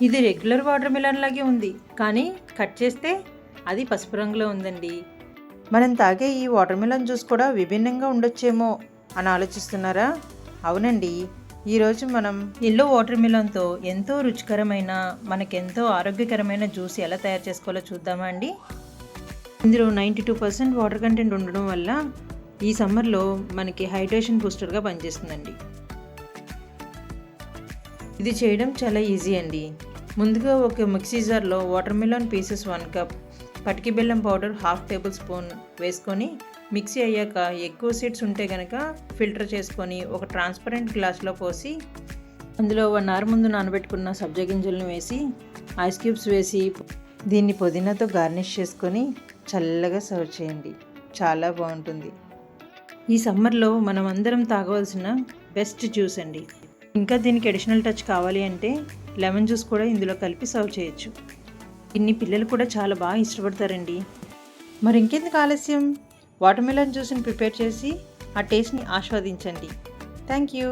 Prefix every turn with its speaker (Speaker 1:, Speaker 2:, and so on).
Speaker 1: ఇది regular water melon లాగే ఉంది, కానీ కట్ చేస్తే అది పసుపు రంగులో ఉందండి. మనం తాగే ఈ వాటర్ మిలన్ జ్యూస్ కూడా విభిన్నంగా ఉండొచ్చేమో అని ఆలోచిస్తున్నారా? అవునండి, ఈరోజు మనం ఎల్లో వాటర్ మిలన్తో ఎంతో రుచికరమైన మనకెంతో ఆరోగ్యకరమైన జ్యూస్ ఎలా తయారు చేసుకోవాలో చూద్దామా అండి. ఇందులో 92% వాటర్ కంటెంట్ ఉండడం వల్ల ఈ సమ్మర్లో మనకి హైడ్రేషన్ బూస్టర్గా పనిచేస్తుందండి. ఇది చేయడం చాలా ఈజీ అండి. ముందుగా ఒక మిక్సీ జార్లో వాటర్ మిలన్ పీసెస్ 1 కప్, పటికి బెల్లం పౌడర్ 1/2 టేబుల్ స్పూన్ వేసుకొని మిక్సీ అయ్యాక ఎక్కువ సీడ్స్ ఉంటే కనుక ఫిల్టర్ చేసుకొని ఒక ట్రాన్స్పరెంట్ గ్లాస్లో పోసి అందులో 1 అవర్ ముందు నానబెట్టుకున్న సబ్జా గింజలను వేసి ఐస్ క్యూబ్స్ వేసి దీన్ని పుదీనాతో గార్నిష్ చేసుకొని చల్లగా సర్వ్ చేయండి. చాలా బాగుంటుంది. ఈ సమ్మర్లో మనం అందరం తాగవలసిన బెస్ట్ జ్యూస్ అండి. ఇంకా దీనికి అడిషనల్ టచ్ కావాలి అంటే లెమన్ జ్యూస్ కూడా ఇందులో కలిపి సర్వ్ చేయొచ్చు. ఇన్ని పిల్లలు కూడా చాలా బాగా ఇష్టపడతారండి. మరి ఇంకెందుకు ఆలస్యం, వాటర్ మిలన్ జ్యూస్ని ప్రిపేర్ చేసి ఆ టేస్ట్ని ఆస్వాదించండి. Thank you.